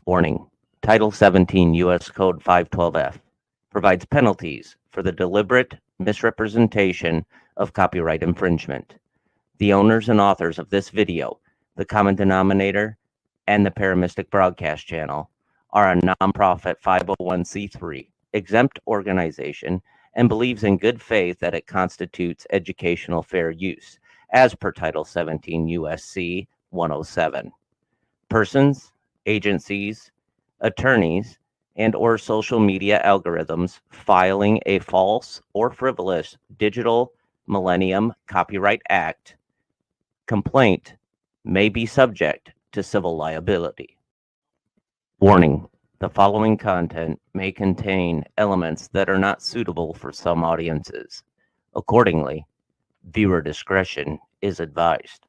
Warning: Title 17 U.S. Code 512F provides penalties for the deliberate misrepresentation of copyright infringement. The owners and authors of this video, the Common Denominator, and the Paramystic broadcast channel are a nonprofit 501c3 exempt organization and believes in good faith that it constitutes educational fair use, as per Title 17 U.S.C. 107. Persons, agencies, attorneys, and/or social media algorithms filing a false or frivolous Digital Millennium Copyright Act complaint may be subject to civil liability. Warning: the following content may contain elements that are not suitable for some audiences. Accordingly, viewer discretion is advised.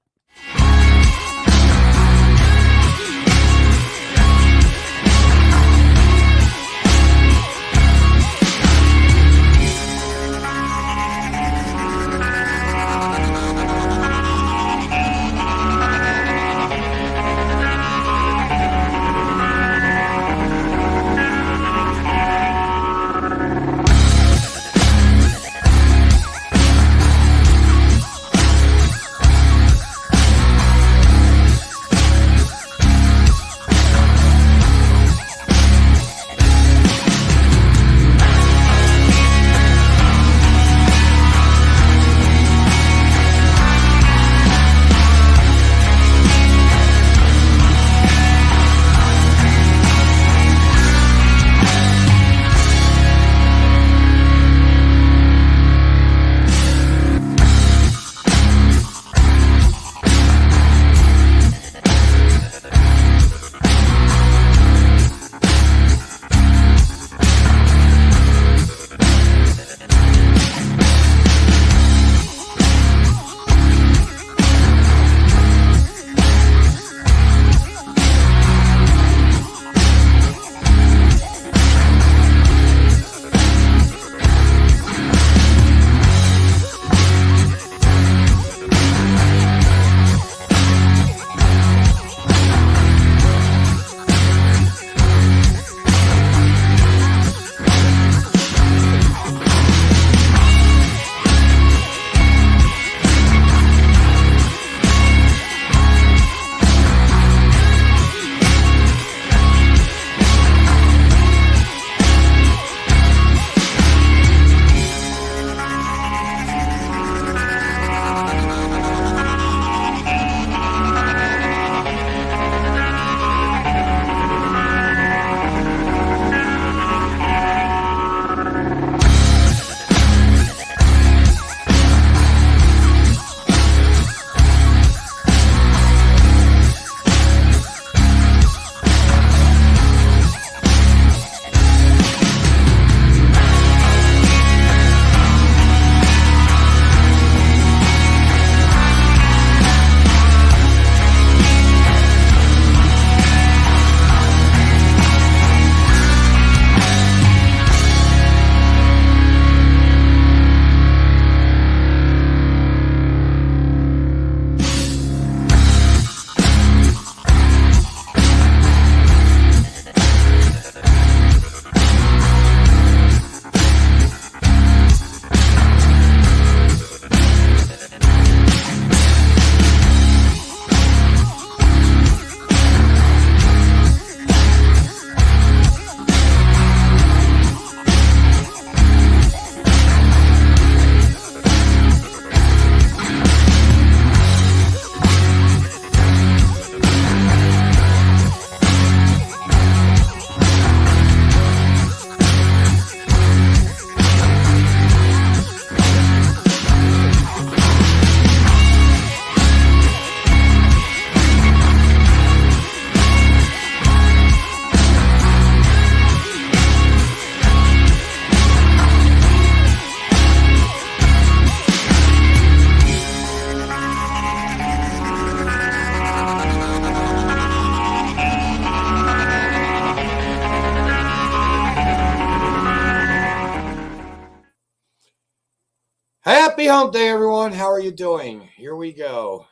Happy hump day, everyone. How are you doing? Here we go.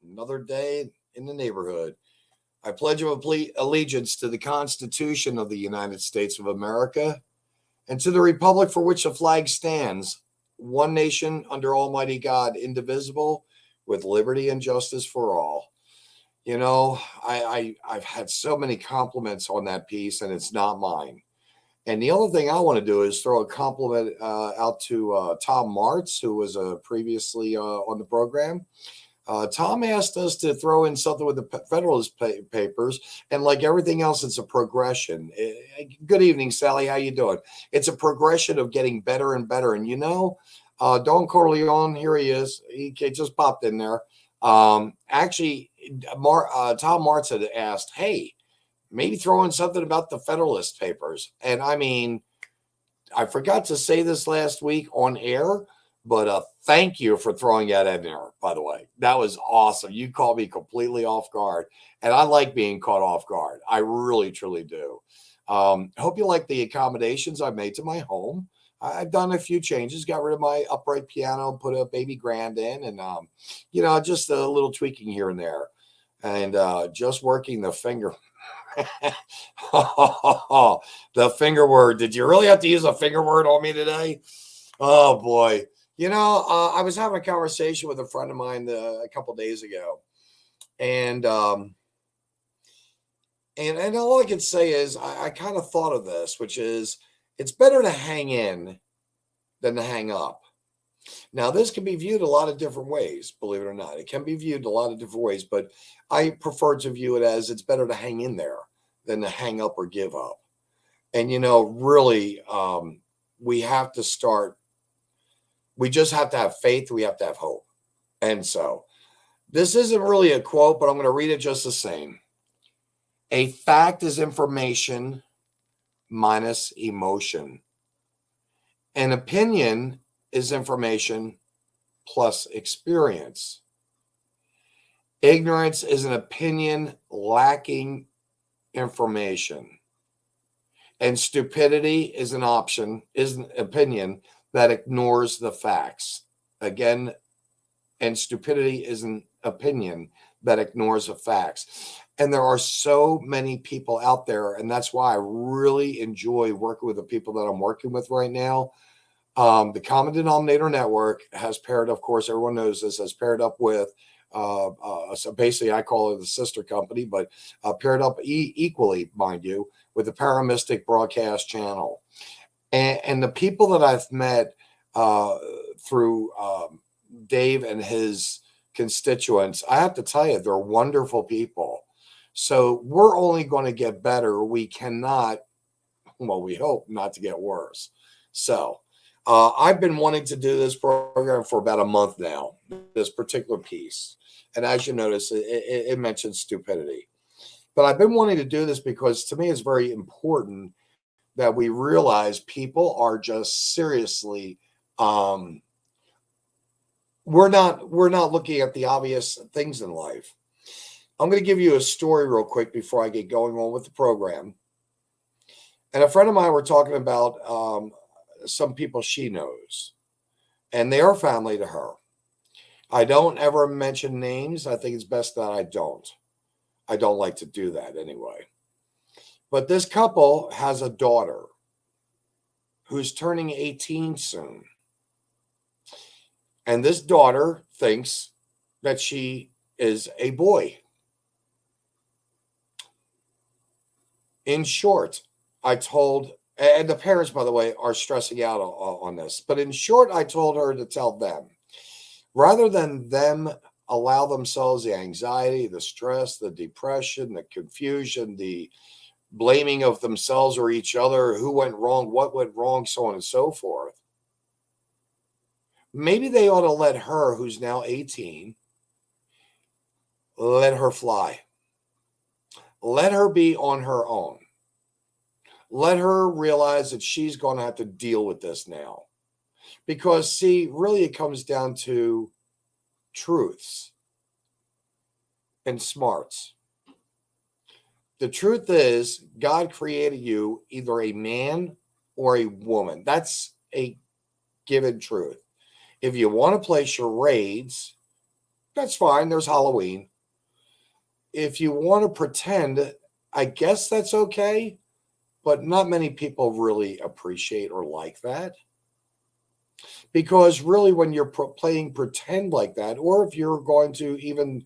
Another day in the neighborhood. I pledge allegiance to the Constitution of the United States of America and to the republic for which the flag stands, one nation under Almighty God, indivisible, with liberty and justice for all. You know, I've had so many compliments on that piece, and it's not mine. And the other thing I want to do is throw a compliment out to Tom Martz, who was previously on the program. Tom asked us to throw in something with the Federalist Papers, and like everything else, it's a progression. Good evening, Sally. How you doing? It's a progression of getting better and better. And you know, Don Corleone, here he is. He just popped in there. Actually, Tom Martz had asked, "Hey, maybe throw in something about the Federalist Papers." And I mean, I forgot to say this last week on air. But thank you for throwing that in there, by the way. That was awesome. You caught me completely off guard. And I like being caught off guard. I really, truly do. Hope you like the accommodations I made to my home. I've done a few changes, got rid of my upright piano, put a baby grand in, and, you know, just a little tweaking here and there. And just working the finger. The finger word. Did you really have to use a finger word on me today? Oh, boy. You know, I was having a conversation with a friend of mine a couple of days ago, and all I can say is I kind of thought of this, which is it's better to hang in than to hang up. Now, this can be viewed a lot of different ways, believe it or not. It can be viewed a lot of different ways, but I prefer to view it as it's better to hang in there than to hang up or give up. And, you know, really, we have to start. We just have to have faith. We have to have hope. And so this isn't really a quote, but I'm going to read it just the same. A fact is information minus emotion. An opinion is information plus experience. Ignorance is an opinion lacking information. And stupidity is an opinion that ignores the facts. Again, and stupidity is an opinion that ignores the facts. And there are so many people out there, and that's why I really enjoy working with the people that I'm working with right now. The Common Denominator Network has paired, of course, everyone knows this, has paired up with, so basically I call it the sister company, but paired up equally, mind you, with the Paramystic broadcast channel. And the people that I've met through Dave and his constituents, I have to tell you, they're wonderful people. So we're only going to get better. We cannot, well, we hope not to get worse. So I've been wanting to do this program for about a month now, this particular piece. And as you notice, it mentions stupidity. But I've been wanting to do this because to me, it's very important that we realize people are just seriously, we're not looking at the obvious things in life. I'm going to give you a story real quick before I get going on with the program. And a friend of mine, we're talking about some people she knows, and they are family to her. I don't ever mention names. I think it's best that I don't. I don't like to do that anyway. But this couple has a daughter who's turning 18 soon. And this daughter thinks that she is a boy. In short, I told, and the parents, by the way, are stressing out on this. But in short, I told her to tell them, rather than them allow themselves the anxiety, the stress, the depression, the confusion, the blaming of themselves or each other, who went wrong, what went wrong, so on and so forth. Maybe they ought to let her, who's now 18, let her fly. Let her be on her own. Let her realize that she's going to have to deal with this now. Because, see, really it comes down to truths and smarts. The truth is, God created you either a man or a woman. That's a given truth. If you want to play charades, that's fine. There's Halloween. if you want to pretend, I guess that's okay, but not many people really appreciate or like that. Because really, when you're playing pretend like that, or if you're going to even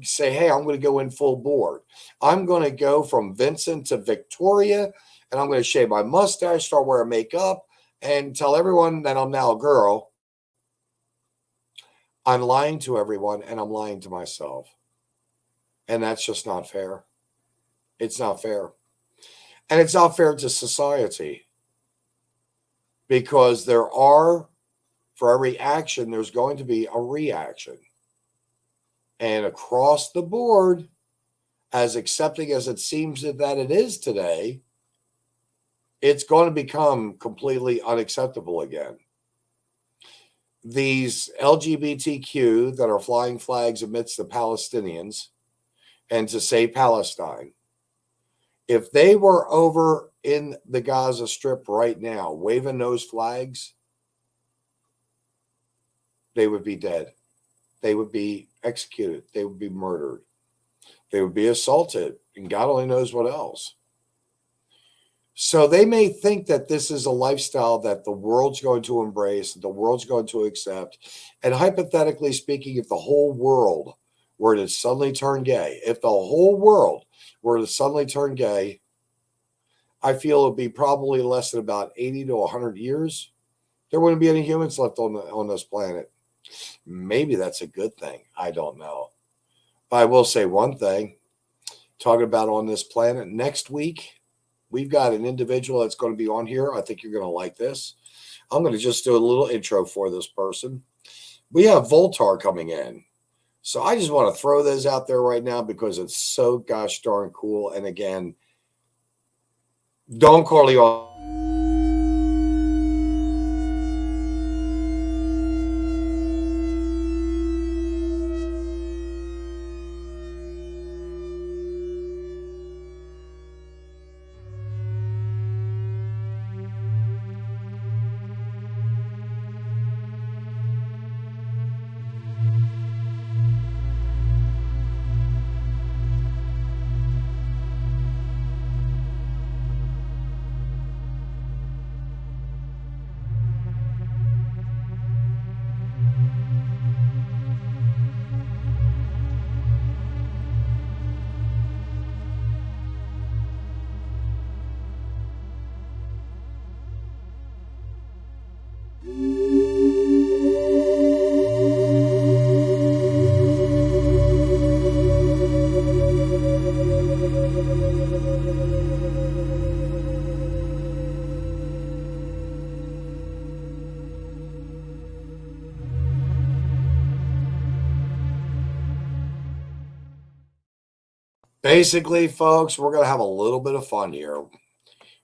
say, hey, I'm going to go in full board, I'm going to go from Vincent to Victoria, and I'm going to shave my mustache, start wearing makeup, and tell everyone that I'm now a girl, I'm lying to everyone and I'm lying to myself. And that's just not fair. It's not fair. And it's not fair to society, because for every action, there's going to be a reaction. And across the board, as accepting as it seems that it is today, it's going to become completely unacceptable again. These LGBTQ that are flying flags amidst the Palestinians and to save Palestine, if they were over in the Gaza Strip right now waving those flags, they would be dead. They would be executed. They would be murdered. They would be assaulted, and God only knows what else. So they may think that this is a lifestyle that the world's going to embrace, that the world's going to accept. And hypothetically speaking, if the whole world were to suddenly turn gay, I feel it would be probably less than about 80 to 100 years. There wouldn't be any humans left on this planet. Maybe that's a good thing. I don't know. But I will say one thing, talking about on this planet, next week, we've got an individual that's going to be on here. I think you're going to like this. I'm going to just do a little intro for this person. We have Voltar coming in. So I just want to throw those out there right now because it's so gosh darn cool. And again, Don Corleone. Basically, folks, we're going to have a little bit of fun here.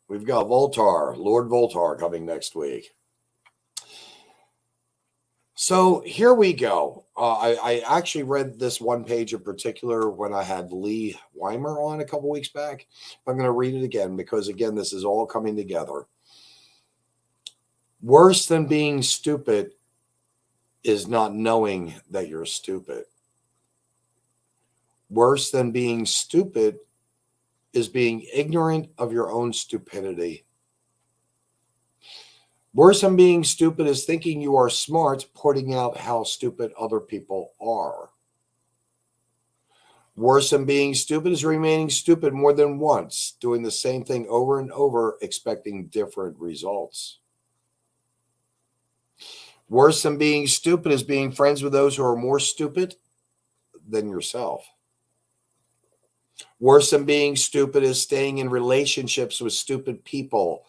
We've got Voltar, Lord Voltar, coming next week. So here we go. I actually read this one page in particular when I had Lee Weimer on a couple weeks back. I'm going to read it again because, again, this is all coming together. Worse than being stupid is not knowing that you're stupid. Worse than being stupid is being ignorant of your own stupidity. Worse than being stupid is thinking you are smart, pointing out how stupid other people are. Worse than being stupid is remaining stupid more than once, doing the same thing over and over, expecting different results. Worse than being stupid is being friends with those who are more stupid than yourself. Worse than being stupid is staying in relationships with stupid people,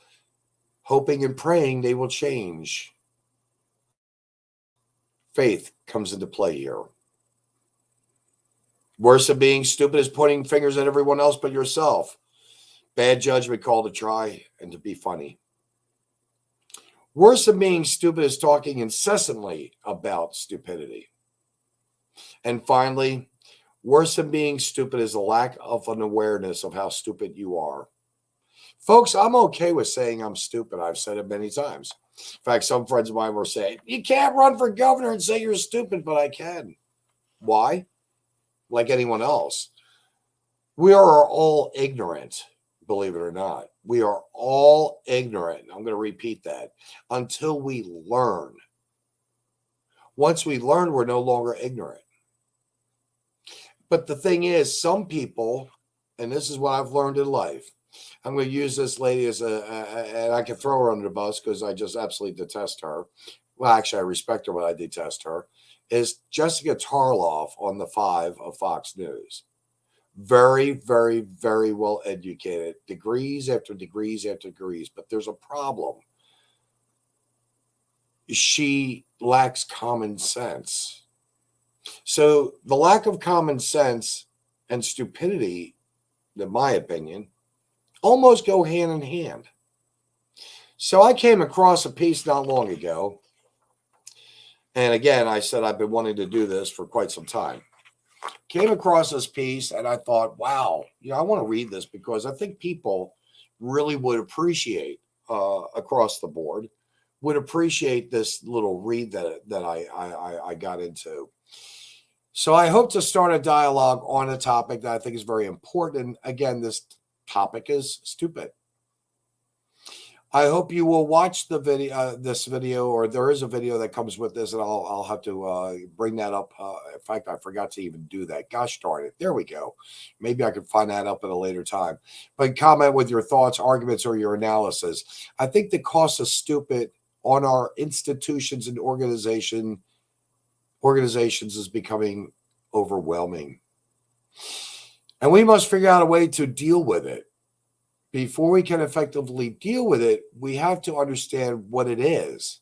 hoping and praying they will change. Faith comes into play here. Worse than being stupid is pointing fingers at everyone else but yourself. Bad judgment call to try and to be funny. Worse than being stupid is talking incessantly about stupidity. And finally, worse than being stupid is a lack of an awareness of how stupid you are. Folks, I'm okay with saying I'm stupid. I've said it many times. In fact, some friends of mine were saying, you can't run for governor and say you're stupid, but I can. Why? Like anyone else. We are all ignorant, believe it or not. We are all ignorant. I'm going to repeat that until we learn. Once we learn, we're no longer ignorant. But the thing is, some people, and this is what I've learned in life, I'm going to use this lady as and I can throw her under the bus because I just absolutely detest her. Well, actually, I respect her, but I detest her. Is Jessica Tarloff on the 5 of Fox News. Very, very, very well educated, degrees after degrees after degrees. But there's a problem. She lacks common sense. So the lack of common sense and stupidity, in my opinion, almost go hand in hand. So I came across a piece not long ago. And again, I said I've been wanting to do this for quite some time. Came across this piece and I thought, wow, I want to read this because I think people really would appreciate across the board, would appreciate this little read that I got into. So I hope to start a dialogue on a topic that I think is very important. And again, this topic is stupid. I hope you will watch the video, this video, or there is a video that comes with this, and I'll have to bring that up. In fact, I forgot to even do that. Gosh darn it. There we go. Maybe I can find that up at a later time. But comment with your thoughts, arguments, or your analysis. I think the cost of stupid on our institutions and organizations is becoming overwhelming. And we must figure out a way to deal with it. Before we can effectively deal with it, we have to understand what it is.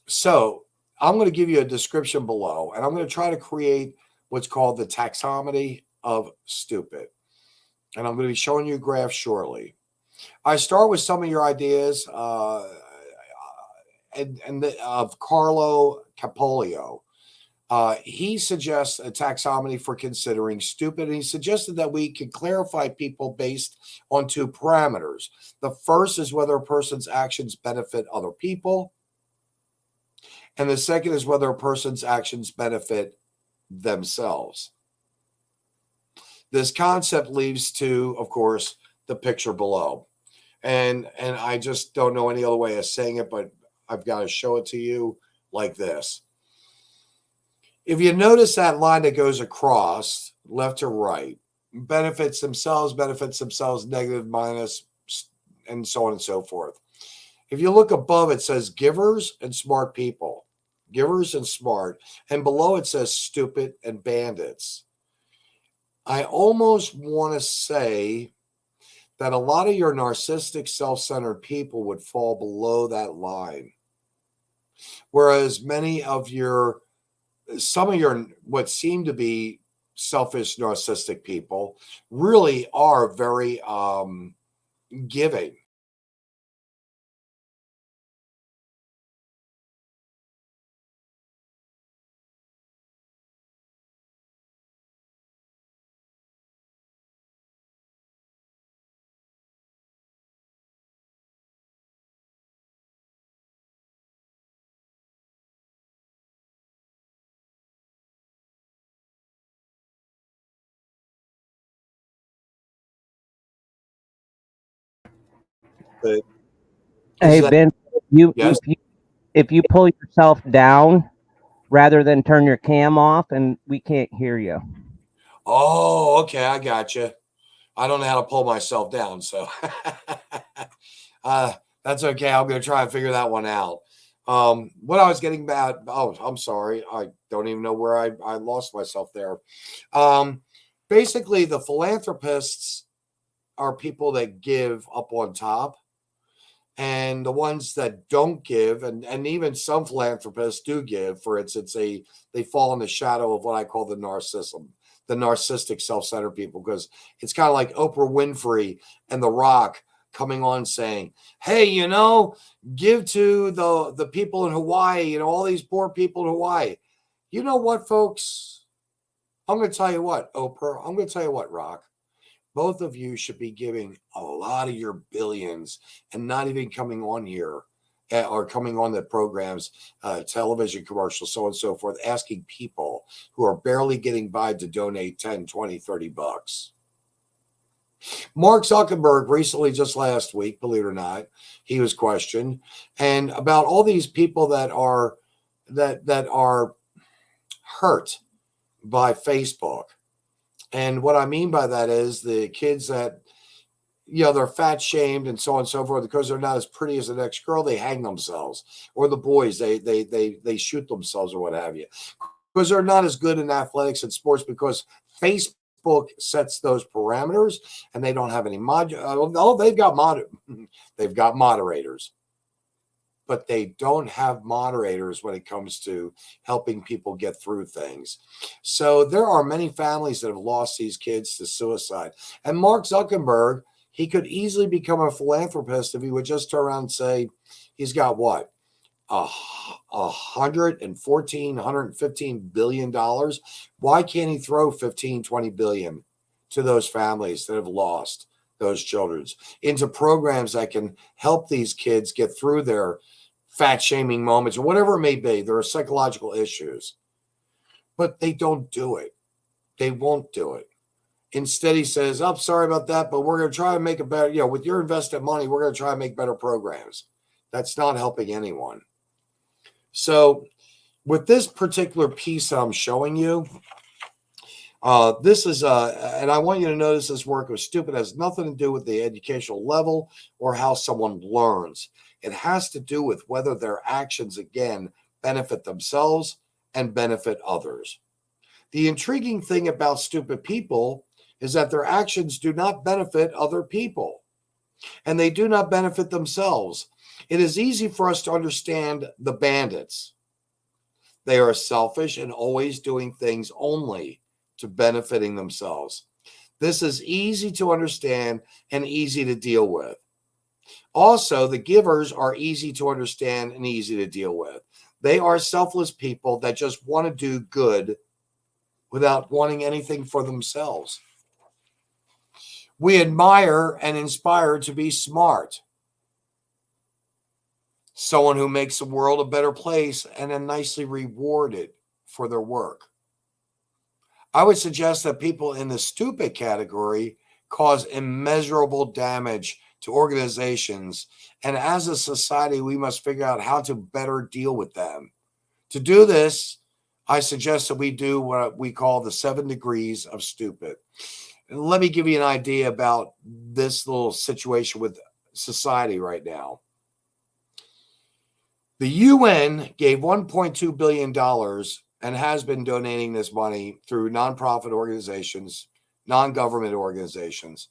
So I'm going to give you a description below, and I'm going to try to create what's called the taxonomy of stupid. And I'm going to be showing you a graph shortly. I start with some of your ideas of Carlo Capolio. He suggests a taxonomy for considering stupid. And he suggested that we can clarify people based on 2 parameters. The first is whether a person's actions benefit other people. And the second is whether a person's actions benefit themselves. This concept leads to, of course, the picture below. And I just don't know any other way of saying it, but I've got to show it to you like this. If you notice that line that goes across left to right, benefits themselves, negative, minus, and so on and so forth. If you look above, it says givers and smart people, givers and smart. And below it says stupid and bandits. I almost want to say that a lot of your narcissistic, self-centered people would fall below that line. Whereas some of your what seem to be selfish, narcissistic people really are very giving. But Hey that, Ben, you yes? if you pull yourself down rather than turn your cam off, and we can't hear you. Oh, okay, I got you. I don't know how to pull myself down, so that's okay. I'm going to try and figure that one out. What I was getting bad. Oh, I'm sorry. I don't even know where I lost myself there. Basically, the philanthropists are people that give up on top. And the ones that don't give, and even some philanthropists do give, for instance, they fall in the shadow of what I call the narcissistic self-centered people, because it's kind of like Oprah Winfrey and The Rock coming on saying, hey, give to the people in Hawaii, all these poor people in Hawaii. You know what, folks? I'm going to tell you what, Oprah. I'm going to tell you what, Rock. Both of you should be giving a lot of your billions and not even coming on here are coming on the programs, television commercials, so on and so forth, asking people who are barely getting by to donate 10, 20, 30 bucks. Mark Zuckerberg recently, just last week, believe it or not, he was questioned, and about all these people that are hurt by Facebook. And what I mean by that is the kids that, they're fat shamed and so on and so forth because they're not as pretty as the next girl, they hang themselves, or the boys, they shoot themselves or what have you, because they're not as good in athletics and sports, because Facebook sets those parameters, and they don't have any they've got moderators, but they don't have moderators when it comes to helping people get through things. So there are many families that have lost these kids to suicide. And Mark Zuckerberg, he could easily become a philanthropist if he would just turn around and say, he's got what? $115 billion. Why can't he throw 15, 20 billion to those families that have lost those children into programs that can help these kids get through their fat shaming moments or whatever it may be? There are psychological issues, but they don't do it. They won't do it. Instead, he says, "I'm sorry about that, but we're going to try and make a better, with your invested money, we're going to try and make better programs." That's not helping anyone. So with this particular piece that I'm showing you, this is, and I want you to notice this work was stupid. It has nothing to do with the educational level or how someone learns. It has to do with whether their actions, again, benefit themselves and benefit others. The intriguing thing about stupid people is that their actions do not benefit other people, and they do not benefit themselves. It is easy for us to understand the bandits. They are selfish and always doing things only to benefiting themselves. This is easy to understand and easy to deal with. Also, the givers are easy to understand and easy to deal with. They are selfless people that just want to do good without wanting anything for themselves. We admire and inspire to be smart. Someone who makes the world a better place and then nicely rewarded for their work. I would suggest that people in the stupid category cause immeasurable damage to organizations, and as a society, we must figure out how to better deal with them. To do this, I suggest that we do what we call the 7 degrees of stupid. And let me give you an idea about this little situation with society right now. The UN gave $1.2 billion and has been donating this money through nonprofit organizations, non-government organizations,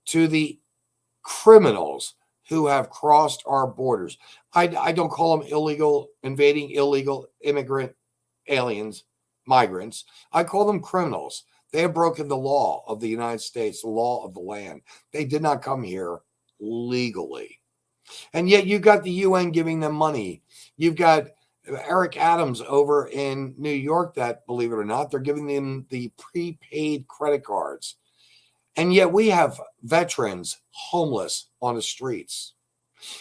to the criminals who have crossed our borders. I don't call them invading illegal immigrant aliens, migrants. I call them criminals. They have broken the law of the United States, the law of the land. They did not come here legally. And yet you've got the UN giving them money. You've got Eric Adams over in New York that, believe it or not, they're giving them the prepaid credit cards. And yet we have veterans homeless on the streets.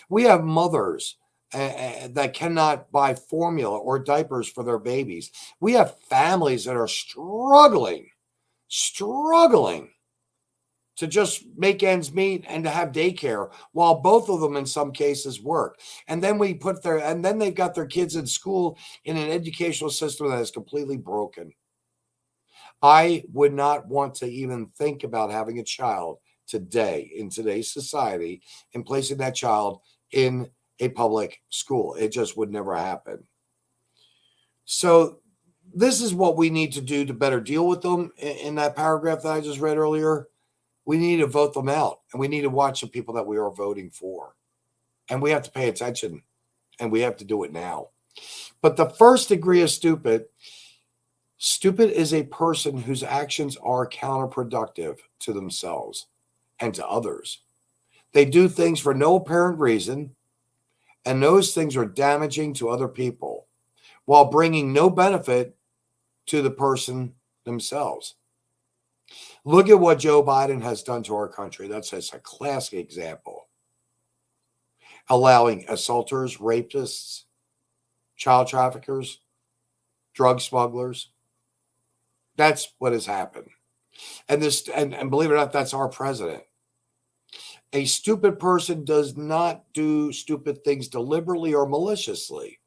We have mothers that cannot buy formula or diapers for their babies. We have families that are struggling to just make ends meet and to have daycare, while both of them in some cases work. And then they've got their kids in school in an educational system that is completely broken. I would not want to even think about having a child today in today's society and placing that child in a public school. It just would never happen. So this is what we need to do to better deal with them. In that paragraph that I just read earlier, we need to vote them out, and we need to watch the people that we are voting for. And we have to pay attention, and we have to do it now. But the first degree of stupid is a person whose actions are counterproductive to themselves and to others. They do things for no apparent reason, and those things are damaging to other people while bringing no benefit to the person themselves. Look at what Joe Biden has done to our country. That's a classic example. allowing assaulters, rapists, child traffickers, drug smugglers. That's what has happened. And believe it or not, that's our president. A stupid person does not do stupid things deliberately or maliciously.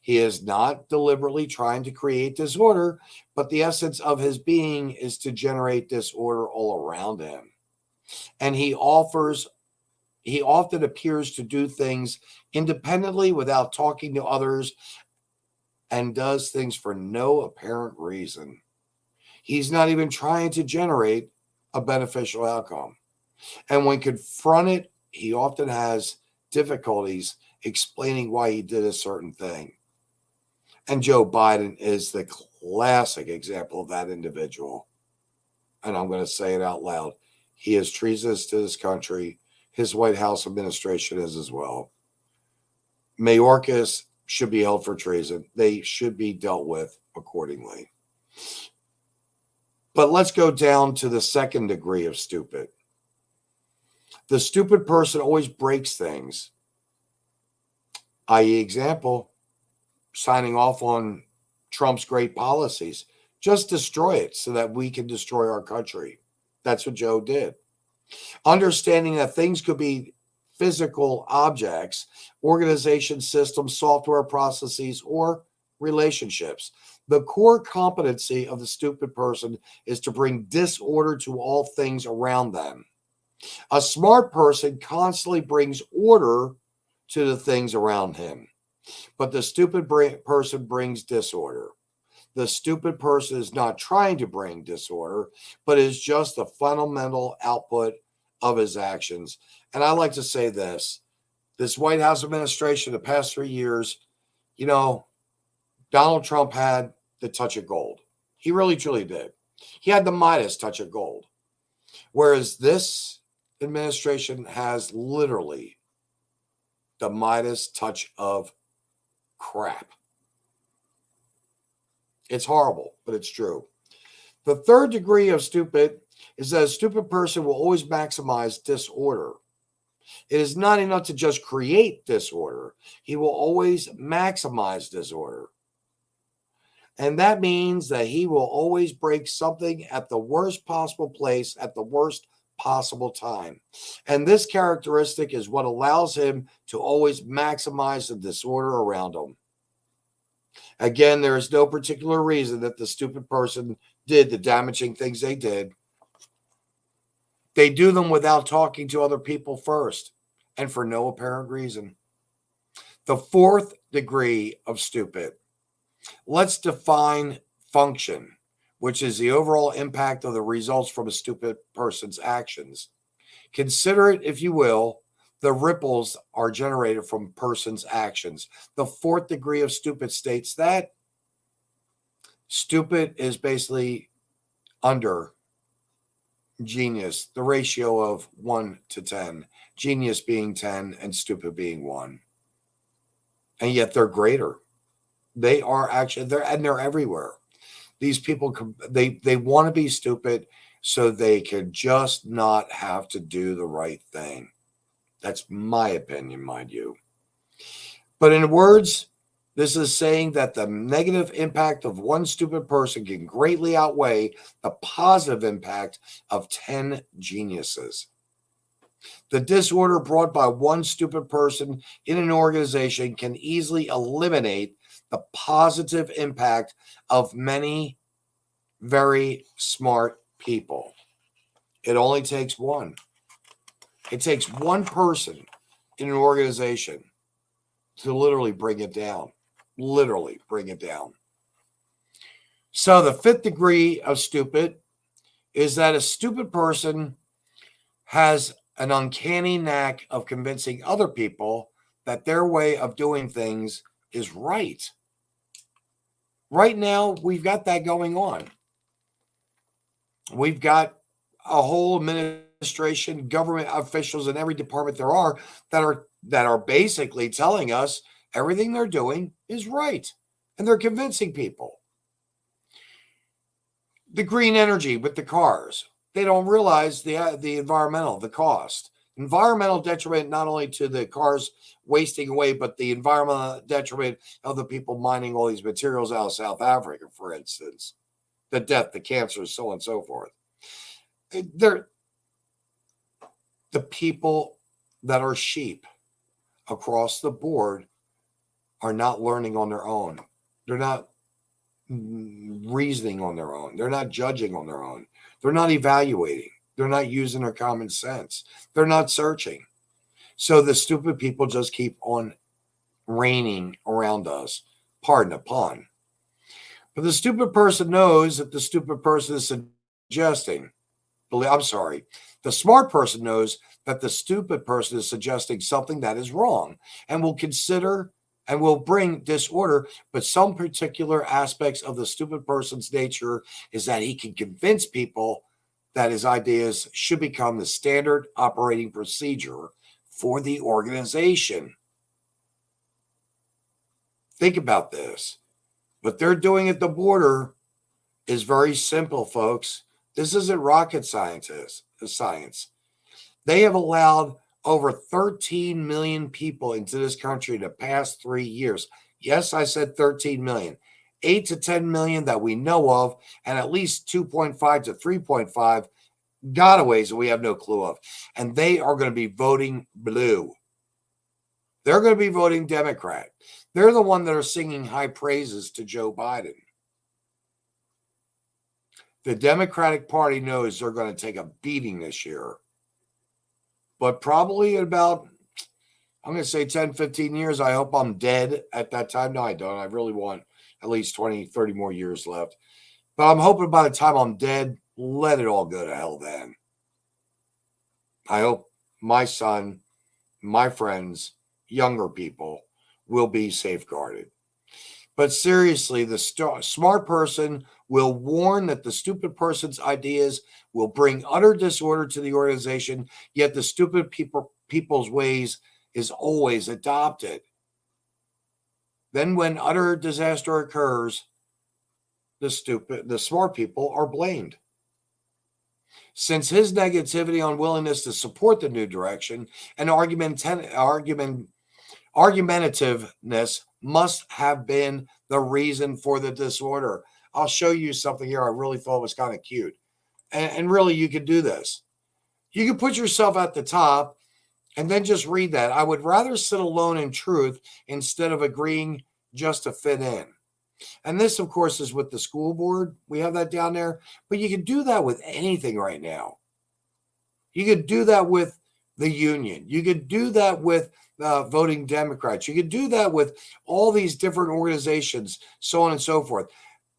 He is not deliberately trying to create disorder, but the essence of his being is to generate disorder all around him. And he often appears to do things independently without talking to others and does things for no apparent reason. He's not even trying to generate a beneficial outcome. And when confronted, he often has difficulties explaining why he did a certain thing. And Joe Biden is the classic example of that individual. And I'm going to say it out loud. He is treasonous to this country. His White House administration is as well. Mayorkas should be held for treason. They should be dealt with accordingly. But let's go down to the second degree of stupid. The stupid person always breaks things. I.e., example, signing off on Trump's great policies. Just destroy it so that we can destroy our country. That's what Joe did. Understanding that things could be physical objects, organization systems, software processes, or relationships. The core competency of the stupid person is to bring disorder to all things around them. A smart person constantly brings order to the things around him, but the stupid person brings disorder. The stupid person is not trying to bring disorder, but is just the fundamental output of his actions. And I like to say this White House administration, the past 3 years, Donald Trump had the touch of gold. He really, truly did. He had the Midas touch of gold. Whereas this administration has literally the Midas touch of crap. It's horrible, but it's true. The third degree of stupid is that a stupid person will always maximize disorder. It is not enough to just create disorder. He will always maximize disorder. And that means that he will always break something at the worst possible place at the worst possible time. And this characteristic is what allows him to always maximize the disorder around him. Again, there is no particular reason that the stupid person did the damaging things they did. They do them without talking to other people first and for no apparent reason. The fourth degree of stupid. Let's define function, which is the overall impact of the results from a stupid person's actions. Consider it, if you will, the ripples are generated from person's actions. The fourth degree of stupid states that stupid is basically under genius, the ratio of 1 to 10, genius being 10 and stupid being 1. And yet they're greater. They are actually, they're everywhere. These people, they want to be stupid so they can just not have to do the right thing. That's my opinion, mind you. But in words, this is saying that the negative impact of one stupid person can greatly outweigh the positive impact of 10 geniuses. The disorder brought by one stupid person in an organization can easily eliminate the positive impact of many very smart people. It only takes one. It takes one person in an organization to literally bring it down. Literally bring it down. So the fifth degree of stupid is that a stupid person has an uncanny knack of convincing other people that their way of doing things is right. Right now, we've got that going on. We've got a whole administration, government officials in every department there are that are basically telling us everything they're doing is right. And they're convincing people. The green energy with the cars. They don't realize the environmental, the cost. Environmental detriment not only to the cars wasting away, but the environmental detriment of the people mining all these materials out of South Africa, for instance. The death, the cancer, so on and so forth. They're the people that are sheep across the board are not learning on their own. They're not reasoning on their own. They're not judging on their own. They're not evaluating. They're not using their common sense. They're not searching. So the stupid people just keep on reigning around us. Pardon the pun. But the stupid person knows that the stupid person is suggesting. I'm sorry. The smart person knows that the stupid person is suggesting something that is wrong and will consider and will bring disorder, but some particular aspects of the stupid person's nature is that he can convince people that his ideas should become the standard operating procedure for the organization. Think about this. What they're doing at the border is very simple, folks. This isn't rocket science. They have allowed over 13 million people into this country in the past 3 years. Yes, I said 13 million. 8 to 10 million that we know of, and at least 2.5 to 3.5 gotaways that we have no clue of. And they are going to be voting blue. They're going to be voting Democrat. They're the one that are singing high praises to Joe Biden. The Democratic Party knows they're going to take a beating this year. But probably in about, I'm going to say 10, 15 years, I hope I'm dead at that time. No, I don't. I really want at least 20, 30 more years left. But I'm hoping by the time I'm dead, let it all go to hell then. I hope my son, my friends, younger people will be safeguarded. But seriously, the smart person will warn that the stupid person's ideas will bring utter disorder to the organization, yet the stupid people's ways is always adopted. Then when utter disaster occurs, the smart people are blamed. Since his negativity, unwillingness to support the new direction, and argumentativeness must have been the reason for the disorder. I'll show you something here I really thought was kind of cute. And really, you could do this. You can put yourself at the top and then just read that. I would rather sit alone in truth instead of agreeing just to fit in. And this, of course, is with the school board. We have that down there. But you can do that with anything right now. You could do that with the union. You could do that with voting Democrats. You could do that with all these different organizations, so on and so forth.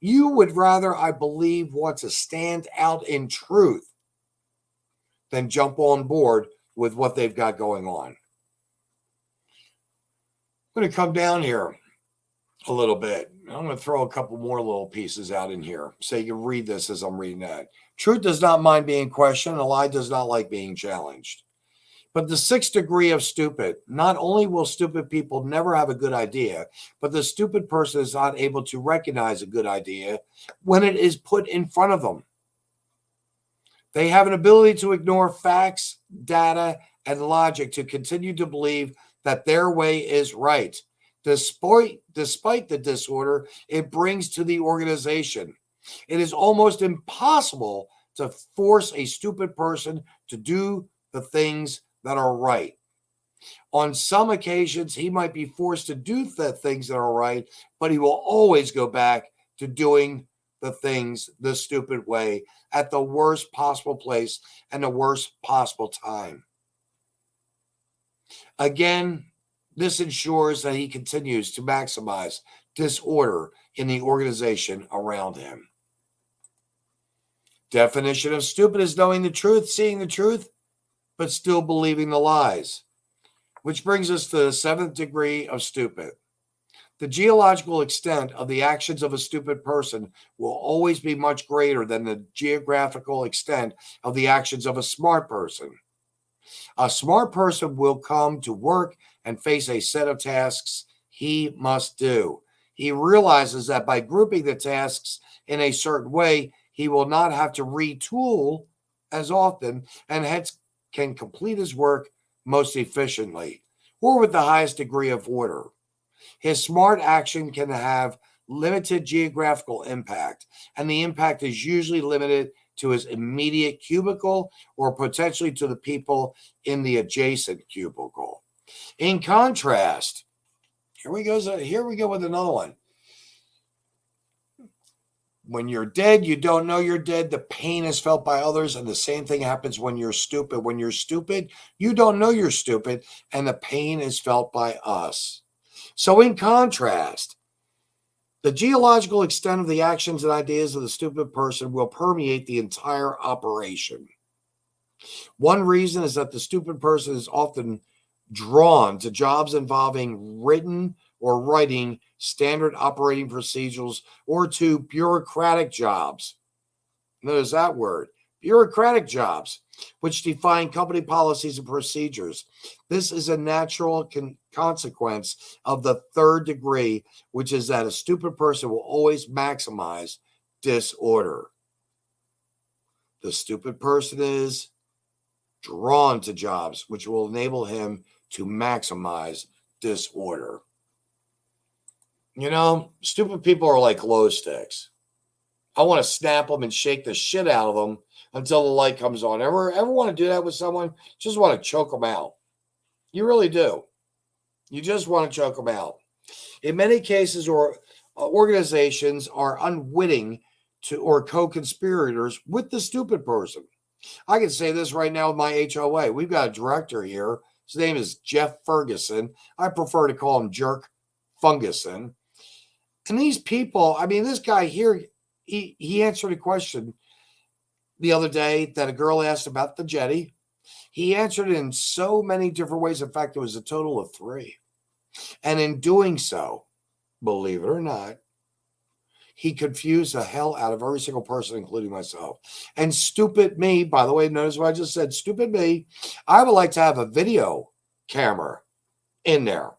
You would rather, I believe, want to stand out in truth than jump on board with what they've got going on. I'm going to come down here a little bit. I'm going to throw a couple more little pieces out in here so you can read this as I'm reading that. Truth does not mind being questioned. A lie does not like being challenged. But the 6th degree of stupid, not only will stupid people never have a good idea, but the stupid person is not able to recognize a good idea when it is put in front of them. They have an ability to ignore facts, data, and logic to continue to believe that their way is right, despite the disorder it brings to the organization. It is almost impossible to force a stupid person to do the things that are right. On some occasions, he might be forced to do the things that are right, but he will always go back to doing the things the stupid way at the worst possible place and the worst possible time. Again, this ensures that he continues to maximize disorder in the organization around him. Definition of stupid is knowing the truth, seeing the truth, but still believing the lies. Which brings us to the 7th degree of stupid. The geological extent of the actions of a stupid person will always be much greater than the geographical extent of the actions of a smart person. A smart person will come to work and face a set of tasks he must do. He realizes that by grouping the tasks in a certain way, he will not have to retool as often and hence can complete his work most efficiently or with the highest degree of order. His smart action can have limited geographical impact, and the impact is usually limited to his immediate cubicle or potentially to the people in the adjacent cubicle. In contrast, here we go with another one. When you're dead, you don't know you're dead. The pain is felt by others, and the same thing happens when you're stupid. When you're stupid, you don't know you're stupid, and the pain is felt by us. So in contrast, the geological extent of the actions and ideas of the stupid person will permeate the entire operation. One reason is that the stupid person is often drawn to jobs involving written or writing standard operating procedures or to bureaucratic jobs. Notice that word, bureaucratic jobs, which define company policies and procedures. This is a natural consequence of the third degree, which is that a stupid person will always maximize disorder. The stupid person is drawn to jobs which will enable him to maximize disorder. You know, stupid people are like glow sticks. I want to snap them and shake the shit out of them until the light comes on. Ever want to do that with someone? Just want to choke them out. You really do. You just want to choke them out. In many cases, organizations are unwitting to or co-conspirators with the stupid person. I can say this right now with my HOA. We've got a director here. His name is Jeff Ferguson. I prefer to call him Jerk Funguson. And these people, I mean, this guy here, he answered a question the other day that a girl asked about the jetty. He answered it in so many different ways. In fact, it was a total of 3. And in doing so, believe it or not, he confused the hell out of every single person, including myself. And stupid me, by the way, notice what I just said, stupid me, I would like to have a video camera in there.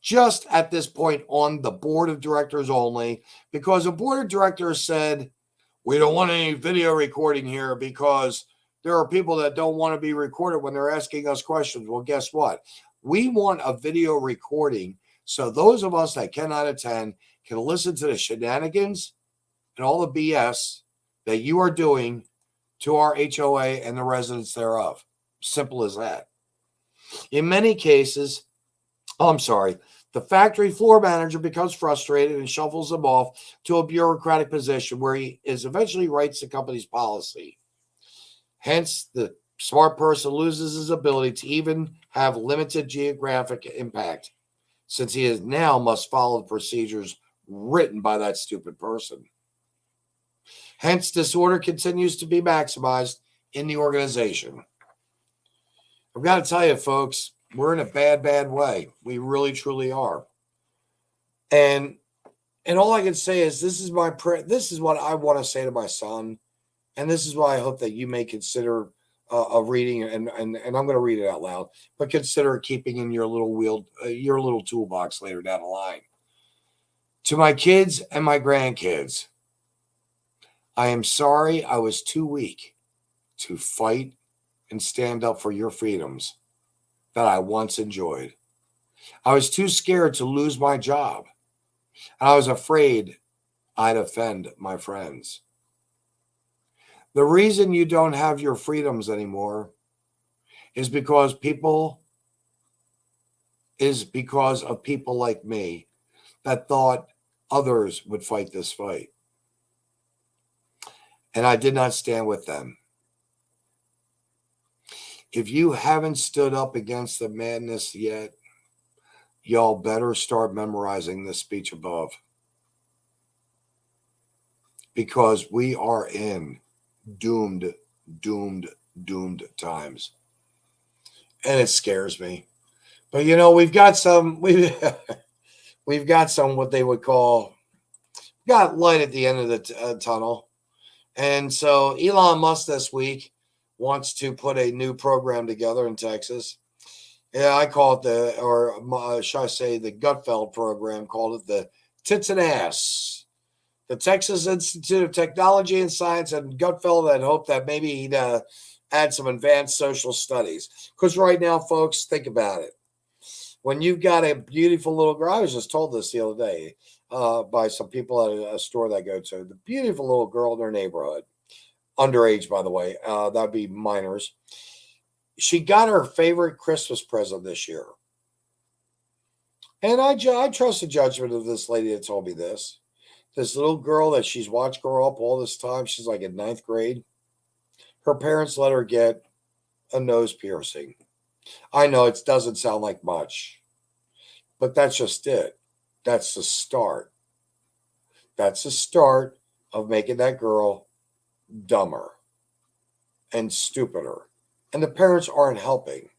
Just at this point on the board of directors only, because the board of directors said, we don't want any video recording here because there are people that don't want to be recorded when they're asking us questions. Well, guess what? We want a video recording so those of us that cannot attend can listen to the shenanigans and all the BS that you are doing to our HOA and the residents thereof. Simple as that. In many cases, the factory floor manager becomes frustrated and shuffles them off to a bureaucratic position where he eventually writes the company's policy. Hence, the smart person loses his ability to even have limited geographic impact, since he now must follow the procedures written by that stupid person. Hence, disorder continues to be maximized in the organization. I've got to tell you, folks, we're in a bad, bad way. We really, truly are. And all I can say is this is my prayer. This is what I want to say to my son. And this is why I hope that you may consider a reading, and I'm going to read it out loud, but consider keeping in your little toolbox later down the line. To my kids and my grandkids, I am sorry I was too weak to fight and stand up for your freedoms that I once enjoyed. I was too scared to lose my job. I was afraid I'd offend my friends. The reason you don't have your freedoms anymore is because of people like me that thought others would fight this fight. And I did not stand with them. If you haven't stood up against the madness yet, y'all better start memorizing this speech above. Because we are in doomed times. And it scares me. But you know, we've got some what they would call got light at the end of the tunnel. And so Elon Musk this week wants to put a new program together in Texas. Yeah, I call it should I say the Gutfeld program, called it the Tits and Ass. The Texas Institute of Technology and Science and Gutfeld had hoped that maybe he'd add some advanced social studies. Because right now, folks, think about it. When you've got a beautiful little girl, I was just told this the other day by some people at a store that I go to, the beautiful little girl in their neighborhood, underage, by the way, that'd be minors. She got her favorite Christmas present this year. And I trust the judgment of this lady that told me this. This little girl that she's watched grow up all this time, she's like in ninth grade. Her parents let her get a nose piercing. I know it doesn't sound like much, but that's just it. That's the start. That's the start of making that girl dumber and stupider. And the parents aren't helping.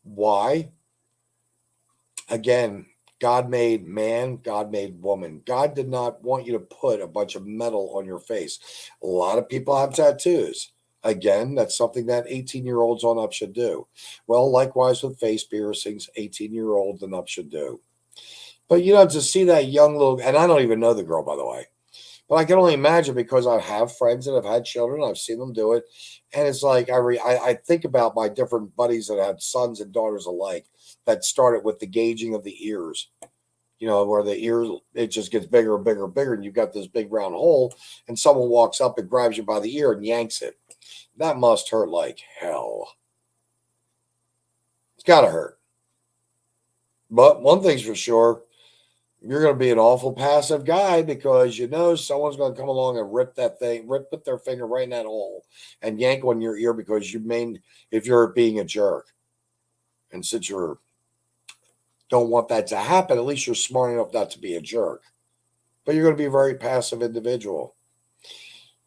Why? Again, God made man, God made woman. God did not want you to put a bunch of metal on your face. A lot of people have tattoos. Again, that's something that 18-year-olds on up should do. Well, likewise with face piercings, 18-year-olds and up should do. But, to see that young little, and I don't even know the girl, by the way, but I can only imagine because I have friends that have had children. I've seen them do it. And it's like I think about my different buddies that had sons and daughters alike that started with the gauging of the ears, where the ears, it just gets bigger and bigger and bigger. And you've got this big round hole and someone walks up and grabs you by the ear and yanks it. That must hurt like hell. It's got to hurt. But one thing's for sure, you're going to be an awful passive guy because someone's going to come along and rip put their finger right in that hole and yank on your ear because if you're being a jerk. And since you don't want that to happen, at least you're smart enough not to be a jerk. But you're going to be a very passive individual.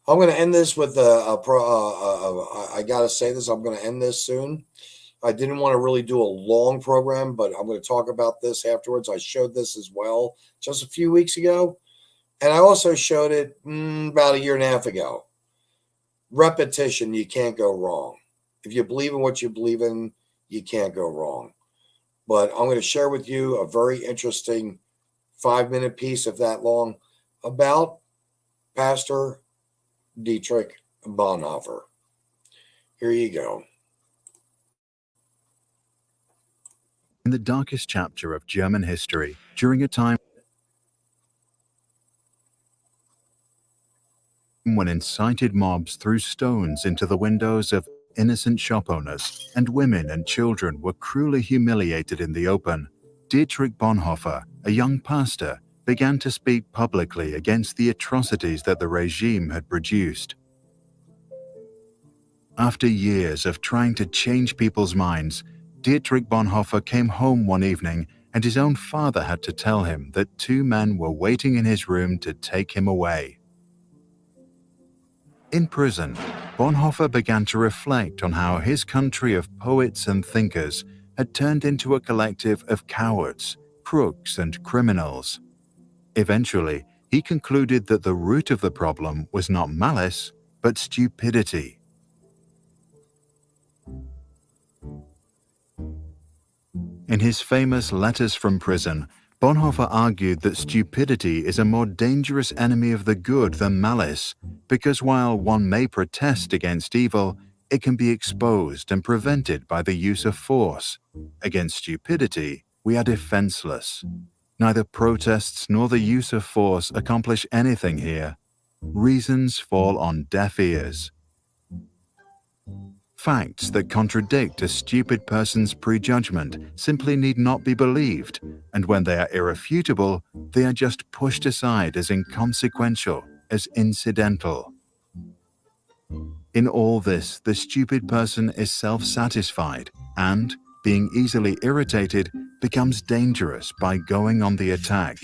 I'm going to end this with I got to say this, I'm going to end this soon. I didn't want to really do a long program, but I'm going to talk about this afterwards. I showed this as well just a few weeks ago. And I also showed it about a year and a half ago. Repetition, you can't go wrong. If you believe in what you believe in, you can't go wrong. But I'm going to share with you a very interesting 5-minute piece, if that long, about Pastor Dietrich Bonhoeffer. Here you go. In the darkest chapter of German history, during a time when incited mobs threw stones into the windows of innocent shop owners, and women and children were cruelly humiliated in the open, Dietrich Bonhoeffer, a young pastor, began to speak publicly against the atrocities that the regime had produced. After years of trying to change people's minds, Dietrich Bonhoeffer came home one evening and his own father had to tell him that 2 men were waiting in his room to take him away. In prison, Bonhoeffer began to reflect on how his country of poets and thinkers had turned into a collective of cowards, crooks, and criminals. Eventually, he concluded that the root of the problem was not malice, but stupidity. In his famous Letters from Prison, Bonhoeffer argued that stupidity is a more dangerous enemy of the good than malice, because while one may protest against evil, it can be exposed and prevented by the use of force. Against stupidity, we are defenseless. Neither protests nor the use of force accomplish anything here. Reasons fall on deaf ears. Facts that contradict a stupid person's prejudgment simply need not be believed, and when they are irrefutable, they are just pushed aside as inconsequential, as incidental. In all this, the stupid person is self-satisfied and, being easily irritated, becomes dangerous by going on the attack.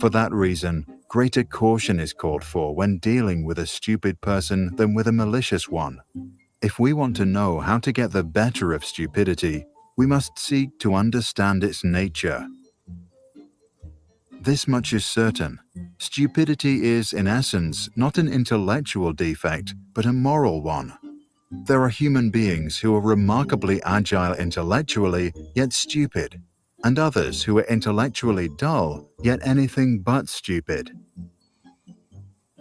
For that reason, greater caution is called for when dealing with a stupid person than with a malicious one. If we want to know how to get the better of stupidity, we must seek to understand its nature. This much is certain. Stupidity is, in essence, not an intellectual defect, but a moral one. There are human beings who are remarkably agile intellectually, yet stupid, and others who are intellectually dull, yet anything but stupid.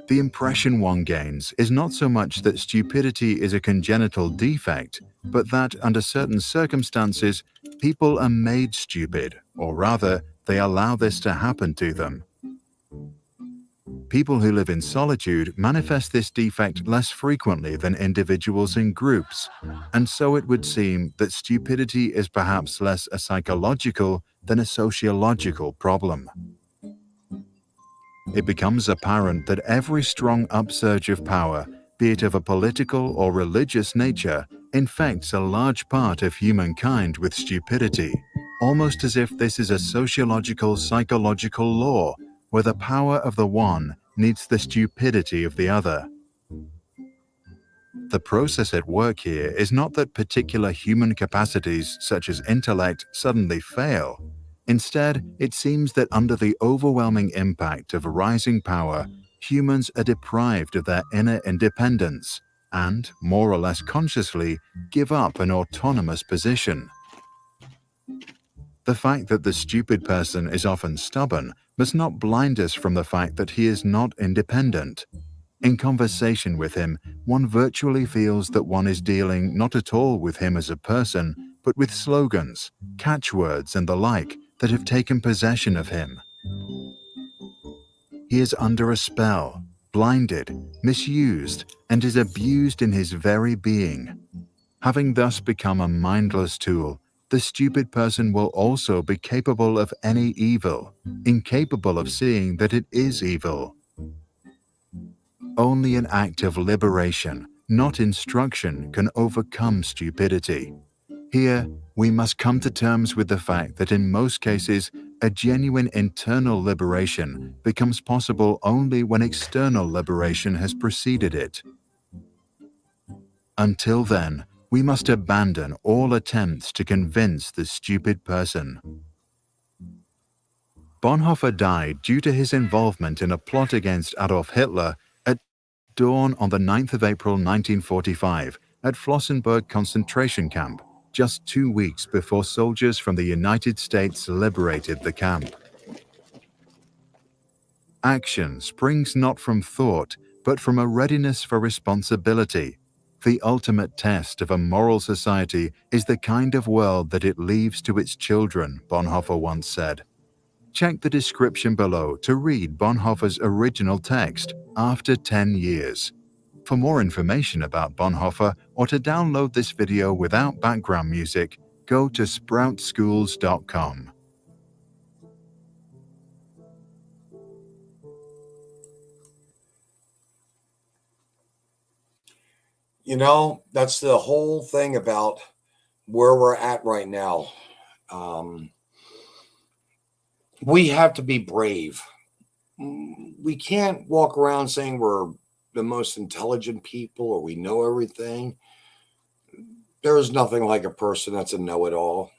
The impression one gains is not so much that stupidity is a congenital defect, but that under certain circumstances, people are made stupid, or rather, they allow this to happen to them. People who live in solitude manifest this defect less frequently than individuals in groups, and so it would seem that stupidity is perhaps less a psychological than a sociological problem. It becomes apparent that every strong upsurge of power, be it of a political or religious nature, infects a large part of humankind with stupidity, almost as if this is a sociological psychological law where the power of the one needs the stupidity of the other. The process at work here is not that particular human capacities such as intellect suddenly fail. Instead, it seems that under the overwhelming impact of rising power, humans are deprived of their inner independence and, more or less consciously, give up an autonomous position. The fact that the stupid person is often stubborn must not blind us from the fact that he is not independent. In conversation with him, one virtually feels that one is dealing not at all with him as a person, but with slogans, catchwords, and the like that have taken possession of him. He is under a spell, blinded, misused, and is abused in his very being. Having thus become a mindless tool, the stupid person will also be capable of any evil, incapable of seeing that it is evil. Only an act of liberation, not instruction, can overcome stupidity. Here, we must come to terms with the fact that in most cases, a genuine internal liberation becomes possible only when external liberation has preceded it. Until then, we must abandon all attempts to convince the stupid person. Bonhoeffer died due to his involvement in a plot against Adolf Hitler at dawn on the 9th of April 1945 at Flossenburg concentration camp, just 2 weeks before soldiers from the United States liberated the camp. Action springs not from thought, but from a readiness for responsibility. The ultimate test of a moral society is the kind of world that it leaves to its children, Bonhoeffer once said. Check the description below to read Bonhoeffer's original text, After 10 Years. For more information about Bonhoeffer or to download this video without background music, go to sproutschools.com. You know, that's the whole thing about where we're at right now. We have to be brave. We can't walk around saying we're the most intelligent people or we know everything. There is nothing like a person that's a know-it-all.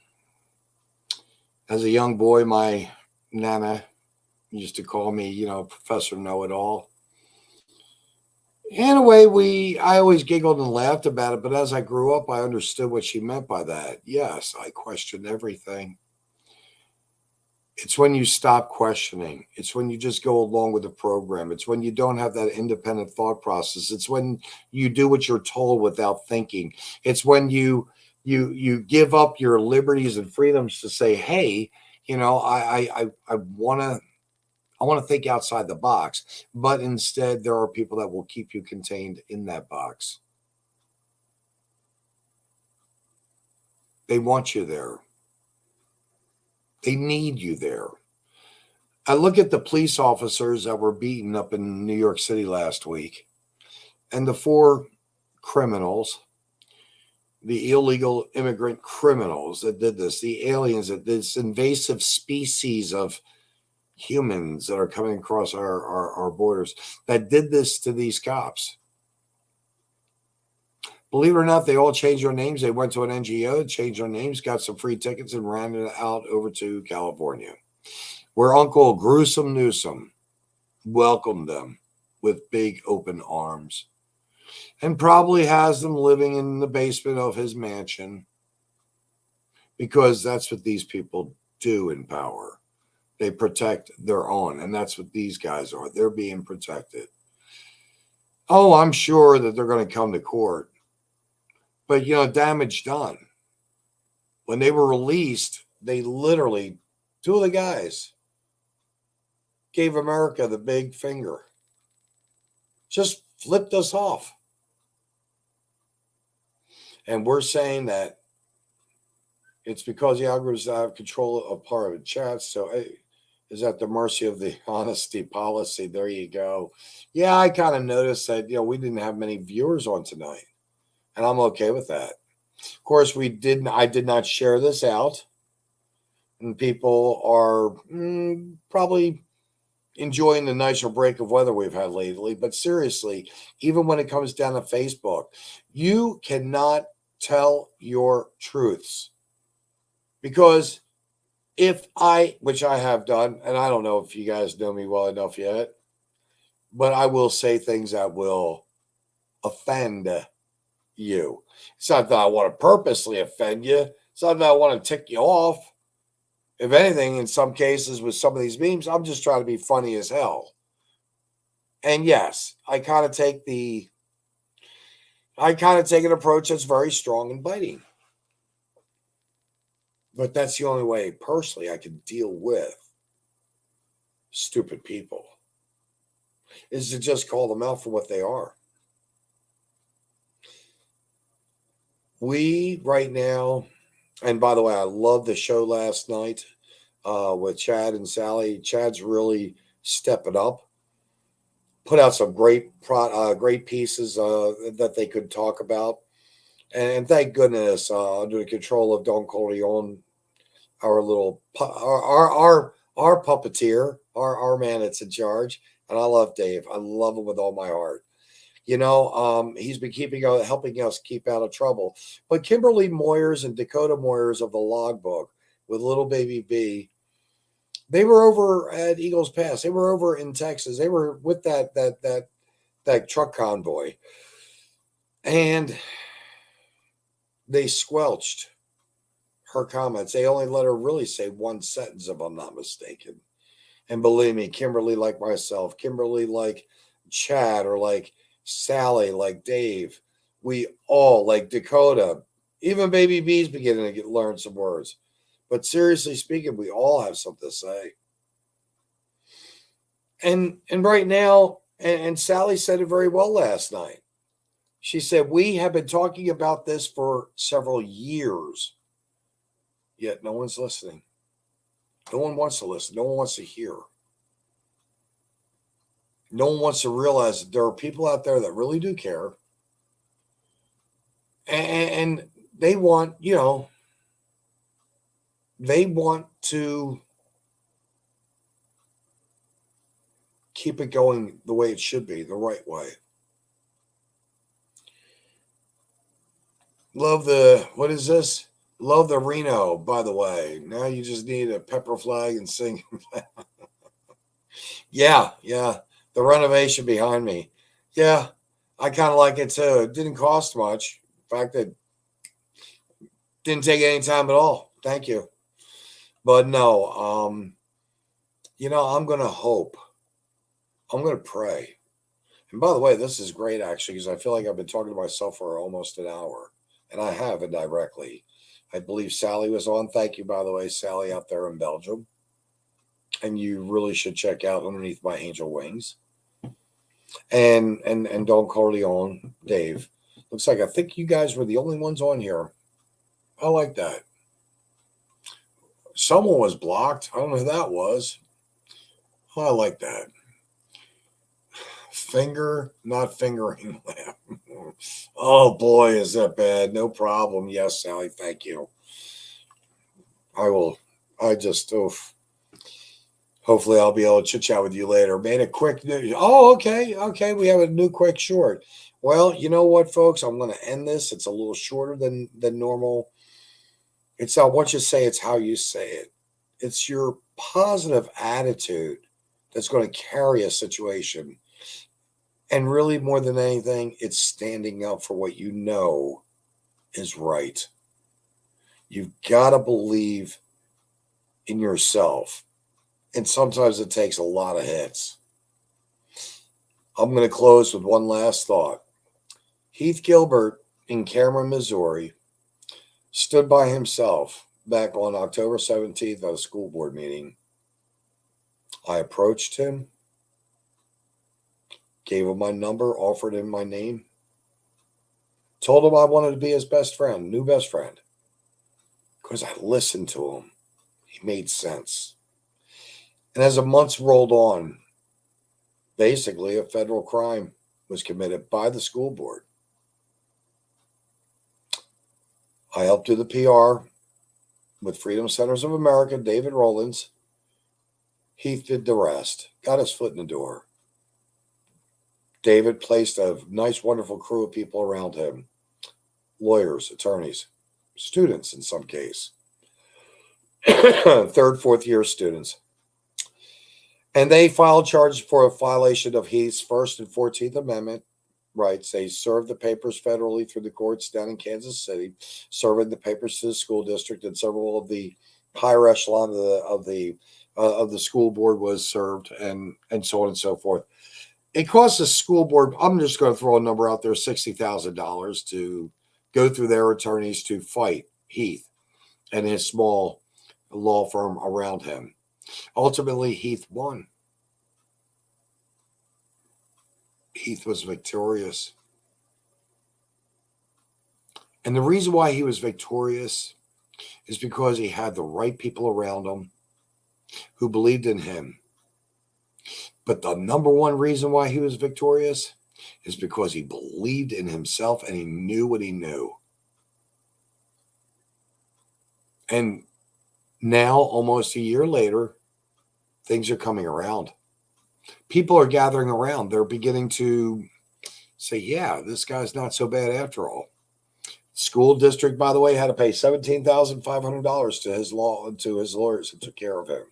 As a young boy, my nana used to call me, Professor Know-It-All. In a way, I always giggled and laughed about it, but as I grew up, I understood what she meant by that. Yes, I questioned everything. It's when you stop questioning. It's when you just go along with the program. It's when you don't have that independent thought process. It's when you do what you're told without thinking. It's when you give up your liberties and freedoms to say, hey, I want to think outside the box, but instead there are people that will keep you contained in that box. They want you there. They need you there. I look at the police officers that were beaten up in New York City last week, and the 4 criminals, the illegal immigrant criminals that did this, the aliens, that this invasive species of humans that are coming across our borders, that did this to these cops. Believe it or not, they all changed their names. They went to an NGO, changed their names, got some free tickets, and ran it out over to California, where Uncle Gruesome Newsom welcomed them with big open arms and probably has them living in the basement of his mansion, because that's what these people do in power. They protect their own, and that's what these guys are. They're being protected. Oh, I'm sure that they're going to come to court. But, damage done. When they were released, they literally, two of the guys gave America the big finger. Just flipped us off. And we're saying that it's because the algorithms have control of part of the chat. So is at the mercy of the honesty policy. There you go. Yeah, I kind of noticed that, we didn't have many viewers on tonight. And I'm okay with that. Of course, I did not share this out. And people are probably enjoying the nicer break of weather we've had lately. But seriously, even when it comes down to Facebook, you cannot tell your truths. Because which I have done, and I don't know if you guys know me well enough yet, but I will say things that will offend you. It's not that I want to purposely offend you. It's not that I want to tick you off. If anything, in some cases with some of these memes, I'm just trying to be funny as hell. And yes, I kind of take an approach that's very strong and biting. But that's the only way, personally, I can deal with stupid people, is to just call them out for what they are. We, right now, and by the way, I love the show last night with Chad and Sally. Chad's really stepping up. Put out some great pieces that they could talk about. And thank goodness, under the control of Don Corleone, our little our puppeteer, our man that's in charge. And I love Dave. I love him with all my heart. He's been helping us keep out of trouble. But Kimberly Moyers and Dakota Moyers of the Logbook with little baby B, they were over at Eagles Pass. They were over in Texas. They were with that truck convoy, and they squelched her comments. They only let her really say one sentence, if I'm not mistaken. And believe me, Kimberly, like myself, Kimberly, like Chad, or like Sally, like Dave, we all, like Dakota, even Baby B's beginning to learn some words. But seriously speaking, we all have something to say. And right now, and Sally said it very well last night. She said, we have been talking about this for several years, yet no one's listening. No one wants to listen. No one wants to hear. No one wants to realize that there are people out there that really do care. And they want, they want to keep it going the way it should be, the right way. What is this? Love the Reno, by the way. Now you just need a pepper flag and sing. Yeah. The renovation behind me. Yeah, I kind of like it too. It didn't cost much. In fact, it didn't take any time at all. Thank you. But no, I'm going to hope. I'm going to pray. And by the way, this is great, actually, because I feel like I've been talking to myself for almost an hour. And I have indirectly. I believe Sally was on. Thank you, by the way, Sally, out there in Belgium. And you really should check out Underneath My Angel Wings. And Don Corleone, Dave. Looks like I think you guys were the only ones on here. I like that. Someone was blocked. I don't know who that was. I like that. Finger, not fingering lamp. Oh boy, is that bad. No problem. Yes, Sally, thank you. Hopefully I'll be able to chit chat with you later. Made a quick news. Oh, okay. We have a new quick short. Well, you know what, folks? I'm going to end this. It's a little shorter than normal. It's not what you say, it's how you say it. It's your positive attitude that's going to carry a situation. And really, more than anything, it's standing up for what you know is right. You've got to believe in yourself. And sometimes it takes a lot of hits. I'm going to close with one last thought. Heath Gilbert in Cameron, Missouri, stood by himself back on October 17th at a school board meeting. I approached him, gave him my number, offered him my name, told him I wanted to be his best friend, new best friend, because I listened to him. He made sense. And as the months rolled on, basically a federal crime was committed by the school board. I helped do the PR with Freedom Centers of America, David Rowlands. Heath did the rest, got his foot in the door. David placed a nice, wonderful crew of people around him, lawyers, attorneys, students in some case, third, fourth year students. And they filed charges for a violation of Heath's First and 14th Amendment rights. They served the papers federally through the courts down in Kansas City, serving the papers to the school district, and several of the higher echelon of the school board was served, and so on and so forth. It cost the school board, I'm just going to throw a number out there, $60,000 to go through their attorneys to fight Heath and his small law firm around him. Ultimately, Heath won. Heath was victorious. And the reason why he was victorious is because he had the right people around him who believed in him. But the number one reason why he was victorious is because he believed in himself and he knew what he knew. And now, almost a year later, things are coming around. People are gathering around. They're beginning to say, yeah, this guy's not so bad after all. School district, by the way, had to pay $17,500 to his lawyers who took care of him,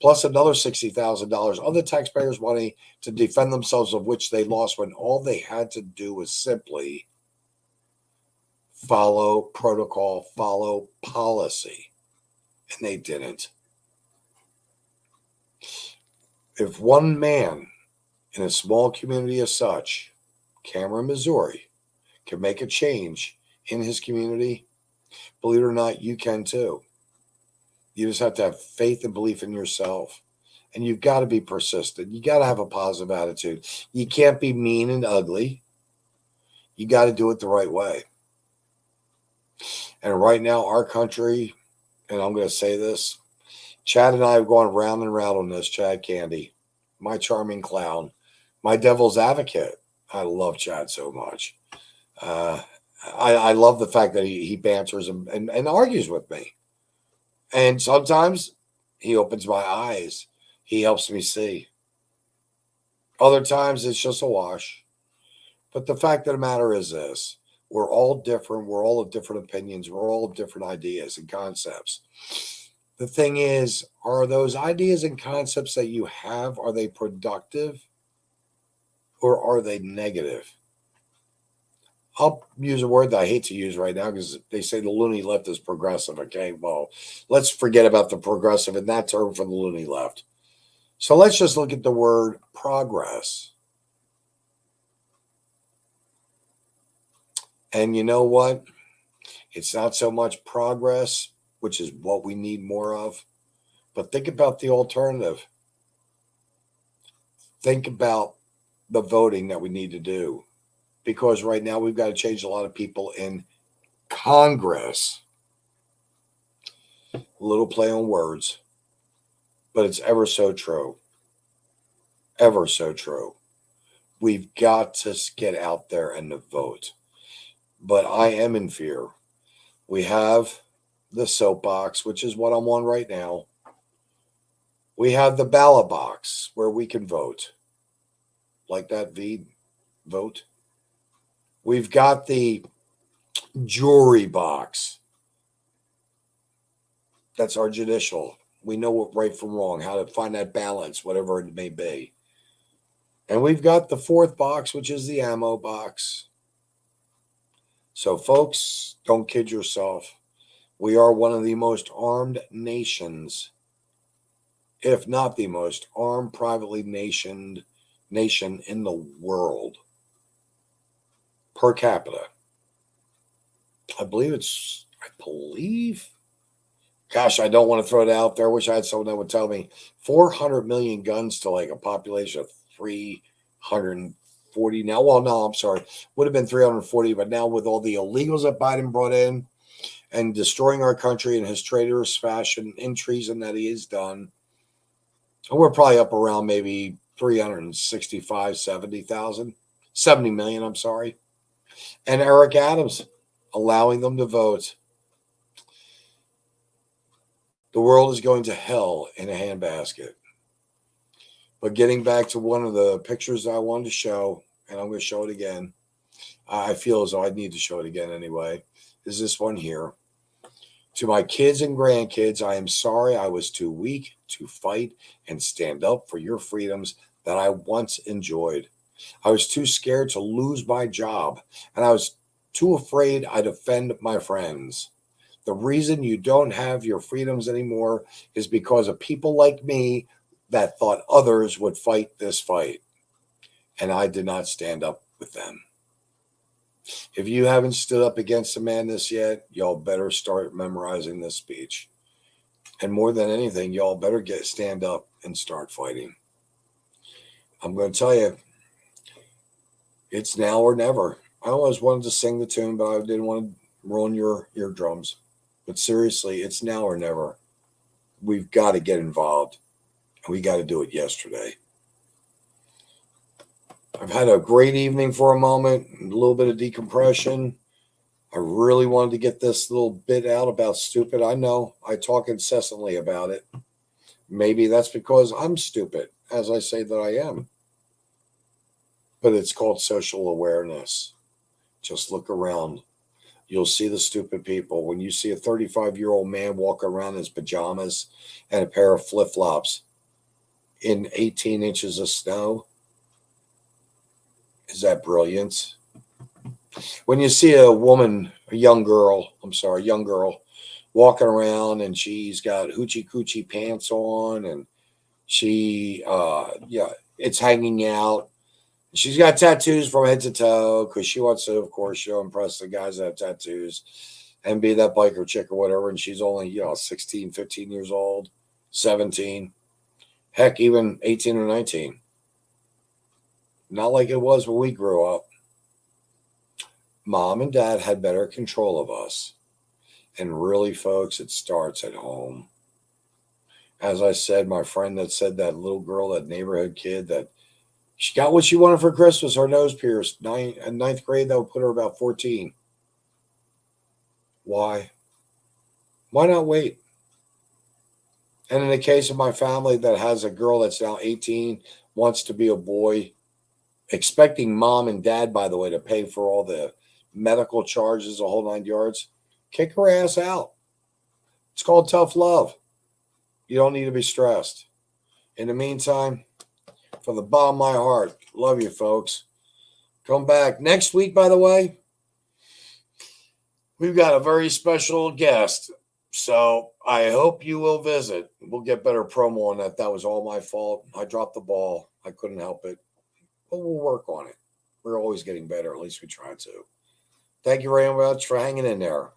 plus another $60,000 of the taxpayers' money to defend themselves, of which they lost when all they had to do was simply follow protocol, follow policy, and they didn't. If one man in a small community as such, Cameron, Missouri, can make a change in his community, believe it or not, you can too. You just have to have faith and belief in yourself. And you've got to be persistent. You got to have a positive attitude. You can't be mean and ugly. You got to do it the right way. And right now, our country, and I'm going to say this, Chad and I have gone round and round on this. Chad Candy, my charming clown, my devil's advocate. I love Chad so much. I love the fact that he banters and argues with me. And sometimes he opens my eyes. He helps me see. Other times it's just a wash. But the fact of the matter is this. We're all different. We're all of different opinions. We're all of different ideas and concepts. The thing is, are those ideas and concepts that you have, are they productive or are they negative? I'll use a word that I hate to use right now because they say the loony left is progressive. Okay, well, let's forget about the progressive in that term for the loony left. So let's just look at the word progress. And you know what? It's not so much progress, which is what we need more of, but think about the alternative. Think about the voting that we need to do. Because right now we've got to change a lot of people in Congress. A little play on words, but it's ever so true. Ever so true. We've got to get out there and to vote. But I am in fear. We have the soapbox, which is what I'm on right now. We have the ballot box where we can vote. Like that V vote. We've got the jury box. That's our judicial. We know what right from wrong, how to find that balance, whatever it may be. And we've got the fourth box, which is the A.M.M.O box. So, folks, don't kid yourself. We are one of the most armed nations, if not the most armed, privately nation in the world per capita. I believe, gosh, I don't want to throw it out there. I wish I had someone that would tell me 400 million guns to like a population of 340 now. Well, no, I'm sorry. Would have been 340, but now with all the illegals that Biden brought in and destroying our country in his traitorous fashion in treason that he has done, we're probably up around maybe 365, 70 million, I'm sorry. And Eric Adams allowing them to vote. The world is going to hell in a handbasket. But getting back to one of the pictures I wanted to show, and I'm going to show it again. I feel as though I need to show it again anyway. Is this one here. To my kids and grandkids, I am sorry I was too weak to fight and stand up for your freedoms that I once enjoyed. I was too scared to lose my job, and I was too afraid I'd offend my friends. The reason you don't have your freedoms anymore is because of people like me that thought others would fight this fight, and I did not stand up with them. If you haven't stood up against the madness yet, y'all better start memorizing this speech. And more than anything, y'all better stand up and start fighting. I'm going to tell you, it's now or never. I always wanted to sing the tune, but I didn't want to ruin your eardrums. But seriously, it's now or never. We've got to get involved, and we got to do it yesterday. I've had a great evening for a moment, a little bit of decompression. I really wanted to get this little bit out about stupid. I know I talk incessantly about it. Maybe that's because I'm stupid, as I say that I am. But it's called social awareness. Just look around. You'll see the stupid people. When you see a 35-year-old man walk around in his pajamas and a pair of flip-flops in 18 inches of snow, is that brilliance? When you see a young girl, walking around and she's got hoochie coochie pants on and it's hanging out. She's got tattoos from head to toe because she wants to, of course, impress the guys that have tattoos and be that biker chick or whatever. And she's only, 16, 15 years old, 17, heck, even 18 or 19. Not like it was when we grew up. Mom and dad had better control of us. And really, folks, it starts at home. As I said, my friend that said that little girl, that neighborhood kid, that she got what she wanted for Christmas, her nose pierced. In ninth grade, that would put her about 14. Why? Why not wait? And in the case of my family that has a girl that's now 18, wants to be a boy, expecting mom and dad, by the way, to pay for all the medical charges, the whole 9 yards, kick her ass out. It's called tough love. You don't need to be stressed. In the meantime, from the bottom of my heart, love you, folks. Come back next week, by the way. We've got a very special guest, so I hope you will visit. We'll get better promo on that. That was all my fault. I dropped the ball. I couldn't help it. But we'll work on it. We're always getting better. At least we try to. Thank you very much for hanging in there.